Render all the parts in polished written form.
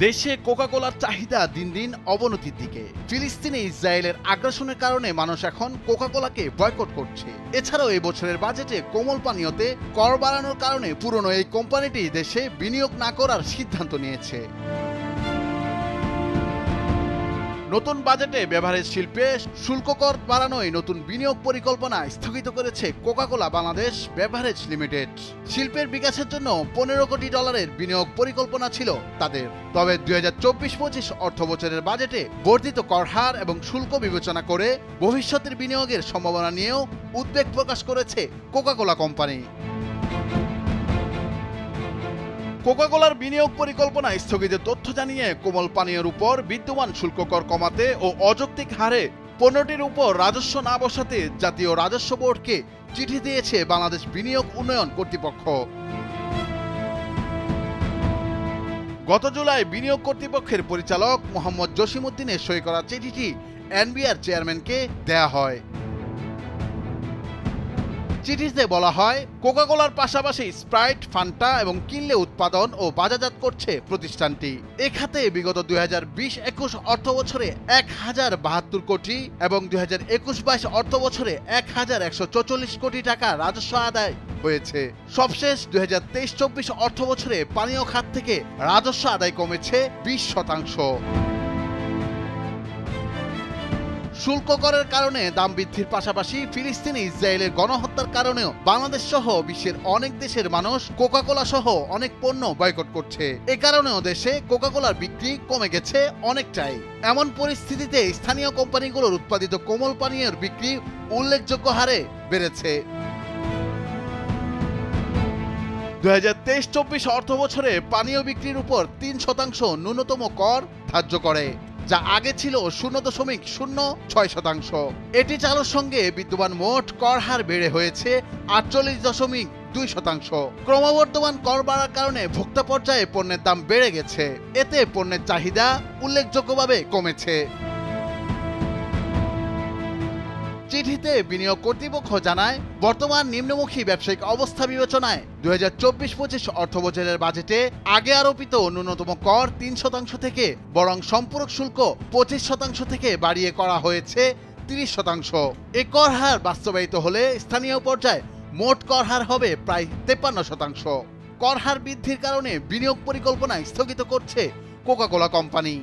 দেশে কোকাকোলার চাহিদা দিন দিন অবনতির দিকে। ফিলিস্তিনে ইসরায়েলের আগ্রাসনের কারণে মানুষ এখন কোকাকোলাকে বয়কট করছে। এছাড়াও এই বছরের বাজেটে কোমল পানীয়তে কর বাড়ানোর কারণে পুরনো এই কোম্পানিটি দেশে বিনিয়োগ না করার সিদ্ধান্ত নিয়েছে। নতুন বাজেটে বেভারেজ শিল্পে শুল্ক কর বাড়ানোয় নতুন বিনিয়োগ পরিকল্পনা স্থগিত করেছে কোকাকোলা বাংলাদেশ বেভারেজ লিমিটেড। শিল্পের বিকাশের জন্য $15 কোটি বিনিয়োগ পরিকল্পনা ছিল তাদের। তবে 2024-25 অর্থ বছরের বাজেটে বর্ধিত কর হার এবং শুল্ক বিবেচনা করে ভবিষ্যতের বিনিয়োগের সম্ভাবনা নিয়েও উদ্বেগ প্রকাশ করেছে কোকাকোলা কোম্পানি। কোকাকোলার বিনিয়োগ পরিকল্পনা স্থগিতের তথ্য জানিয়ে কোমল পানীয়ের উপর বিদ্যমান শুল্ক কর কমাতে ও অযৌক্তিক হারে পণ্যটির উপর রাজস্ব না বসাতে জাতীয় রাজস্ব বোর্ডকে চিঠি দিয়েছে বাংলাদেশ বিনিয়োগ উন্নয়ন কর্তৃপক্ষ। গত জুলাই বিনিয়োগ কর্তৃপক্ষের পরিচালক মোহাম্মদ জসিমউদ্দিনের সই করা চিঠিটি এনবিআর চেয়ারম্যানকে দেয়া হয়। চিঠিতে বলা হয়, কোকাকোলার পাশাপাশি স্প্রাইট, ফান্টা এবং কিনলে উৎপাদন ও বাজারজাত করছে প্রতিষ্ঠানটি। এ খাতে বিগত 2020-21 অর্থ বছরে 1072 কোটি এবং 2021-22 অর্থ বছরে 1144 কোটি টাকা রাজস্ব আদায় হয়েছে। সবশেষ 2023-24 অর্থ বছরে পানীয় খাত থেকে রাজস্ব আদায় কমেছে 20%। শুল্ক করের কারণে দাম বৃদ্ধির পাশাপাশি ফিলিস্তিনে ইসরায়েলের গণহত্যার কারণেও বাংলাদেশ সহ বিশ্বের অনেক দেশের মানুষ কোকাকোলা সহ অনেক পণ্য বয়কট করছে। এ কারণেও দেশে কোকাকোলার বিক্রি কমে গেছে অনেকটাই। এমন পরিস্থিতিতে স্থানীয় কোম্পানিগুলোর উৎপাদিত কোমল পানীয়ের বিক্রি উল্লেখযোগ্য হারে বেড়েছে। 2023-24 অর্থ বছরে পানীয় বিক্রির উপর 3% ন্যূনতম কর ধার্য করে, যা আগে ছিল 0.06%। এটি চালুর সঙ্গে বিদ্যমান মোট কর হার বেড়ে হয়েছে 48.2%। ক্রমবর্ধমান কর বাড়ার কারণে ভোক্তা পর্যায়ে পণ্যের দাম বেড়ে গেছে। এতে পণ্যের চাহিদা উল্লেখযোগ্যভাবে কমেছে। চিঠিতে বিনিয়োগ কর্তৃপক্ষ জানায়, বর্তমান নিম্নমুখী ব্যবসায়িক অবস্থা বিবেচনায় 2024-25 অর্থ বছরের বাজেটে আগে আরোপিত ন্যূনতম কর 3% থেকে বরং সম্পূরক শুল্ক 25% থেকে বাড়িয়ে করা হয়েছে 30%। এ কর হার বাস্তবায়িত হলে স্থানীয় পর্যায়ে মোট কর হার হবে প্রায় 53%। কর হার বৃদ্ধির কারণে বিনিয়োগ পরিকল্পনা স্থগিত করছে কোকাকোলা কোম্পানি।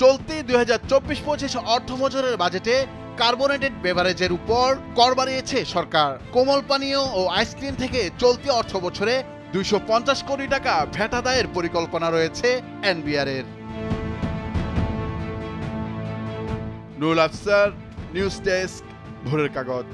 চলতি 2024-25 অর্থ বছরের বাজেটে কার্বোনেটেড বেভারেজের উপর কর বাড়িয়েছে সরকার। কোমল পানীয় ও আইসক্রিম থেকে চলতি অর্থ বছরে 250 কোটি টাকা ভ্যাট আদায়ের পরিকল্পনা রয়েছে এনবিআর এর। নুরুল আফসার, নিউজ ডেস্ক, ভোরের কাগজ।